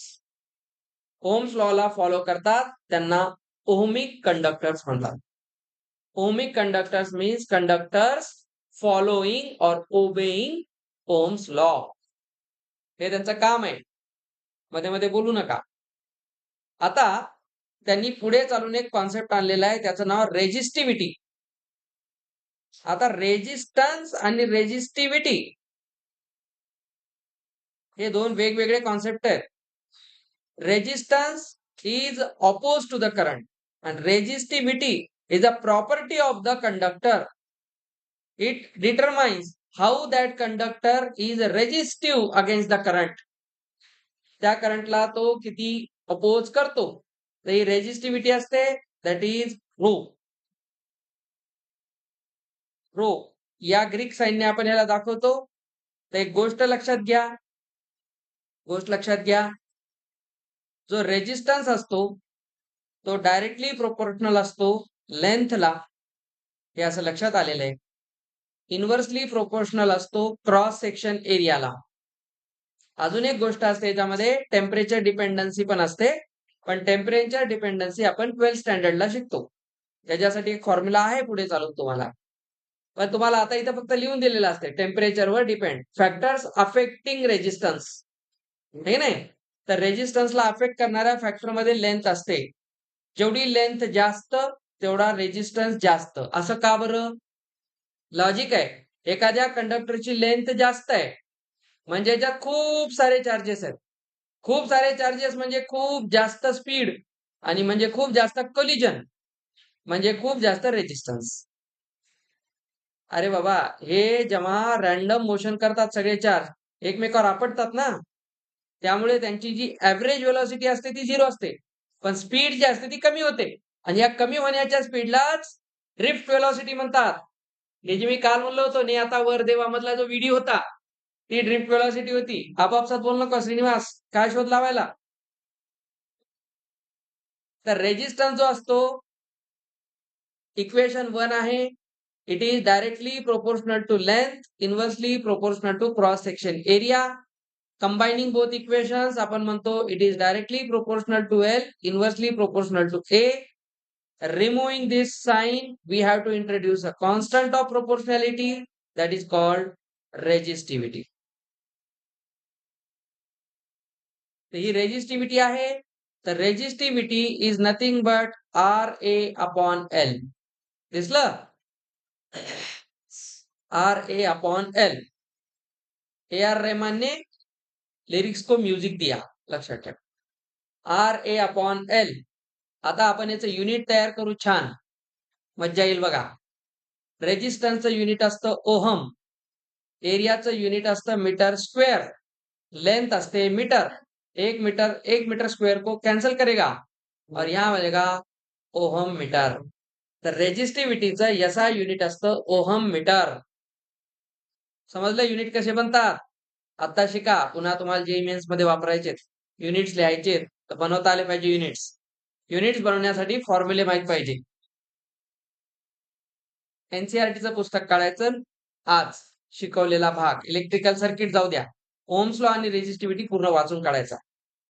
ओहम्स लॉला फॉलो करतात त्यांना ओहमिक कंडक्टर्स म्हणतात. Ohmic conductors means conductors following और ओबेइंग ओहम्स लॉ. हे त्यांचं काम आहे. मध्ये मध्ये बोलू नका. आता त्यांनी पुढे चालून एक कॉन्सेप्ट आणलेला आहे त्याचं नाव रेजिस्टिव्हिटी. आता रेजिस्टन्स आणि रेजिस्टिव्हिटी हे दोन वेगवेगळे कॉन्सेप्ट आहेत. resistance is opposed to the current and resistivity is a property of the conductor. It determines how that conductor is resistive against the current. त्या करंटला तो किती अपोज करतो, तर ही रेजिस्टिव्हिटी असते, दॅट इज रो. रो या Greek साइनने आपण याला दाखवतो. तर एक गोष्ट लक्षात घ्या, जो रेजिस्टन्स असतो तो डायरेक्टली प्रोपोर्शनल असतो लेंथला, हे असं लक्षात आलेलं आहे. इन्व्हर्सली प्रोपोर्शनल असतो क्रॉस सेक्शन एरियाला. अजून एक गोष्ट असते याच्यामध्ये, टेम्परेचर डिपेंडन्सी पण असते, पण टेम्परेचर डिपेंडन्सी आपण 12th स्टँडर्डला शिकतो. त्याच्यासाठी एक फॉर्म्युला आहे पुढे चालून तुम्हाला, पण तुम्हाला आता इथं फक्त लिहून दिलेलं असते टेम्परेचरवर डिपेंड. फॅक्टर्स अफेक्टिंग रेजिस्टन्स, हे नाही. तर रेजिस्टन्सला अफेक्ट करणाऱ्या फॅक्टरमध्ये लेंथ असते. जेवढी लेंथ जास्त तेवढा रेजिस्टन्स जास्त. असं का बरं? लॉजिक आहे. एखाद्या कंडक्टरची लेंथ जास्त आहे म्हणजे याच्यात खूप सारे चार्जेस आहेत. खूप सारे चार्जेस म्हणजे खूप जास्त स्पीड, आणि म्हणजे खूप जास्त कोलिजन, म्हणजे खूप जास्त रेजिस्टन्स. अरे बाबा, हे जेव्हा रॅन्डम मोशन करतात सगळे चार्ज एकमेकावर आपटतात ना, त्यामुळे त्यांची जी ऍव्हरेज वेलॉसिटी असते ती 0 असते, पण स्पीड जी असते ती कमी होते. आणि या कमी होण्याच्या स्पीडलाच ड्रिफ्ट वेलॉसिटी म्हणतात. हे जे मी काल म्हणलो होतो ने आता वर देवा मधला जो व्हिडिओ होता, ती ड्रिफ्ट वेलॉसिटी होती. आपापसात बोल नको श्रीनिवास, काय शोध लावायला. तर रेजिस्टन्स जो असतो, इक्वेशन 1 आहे, it is directly proportional to length, inversely proportional to cross section area. Combining both equations आपण म्हणतो it is directly proportional to L, inversely proportional to A. Removing this sign, we have to introduce a constant of proportionality that is called resistivity. तर ही resistivity आहे. तर resistivity is nothing but RA upon L. दिसलं? RA upon L. AR Rahman ने lyrics को music दिया, लक्षात ठेवा. RA upon L. आता आपण याचं युनिट तयार करू. छान मज्जा येईल बघा. रेजिस्टन्सचं युनिट असतं ओहम, एरियाचं युनिट असतं मीटर स्क्वेअर, लेंथ असते मीटर. 1 मीटर स्क्वेअर को कैंसिल करेगा और यहाँ बनेगा ओहम मीटर. तर रेजिस्टिव्हिटीचं याचा युनिट असतं ओहम मीटर. समजलं युनिट कसे बनतात? आता शिका. पुन्हा तुम्हाला जे मेन्स मध्ये वापरायचे युनिट्स लिहायचे, तर बनवता आले पाहिजे युनिट्स. युनिट्स बनवण्यासाठी फॉर्म्युले माहित पाहिजे. एनसीईआरटीचं पुस्तक काढायचं. आज शिकवलेला भाग इलेक्ट्रिकल सर्किट जाऊ द्या, ओम्स लॉ आणि रेजिस्टिव्हिटी पूर्ण वाचून काढायचा.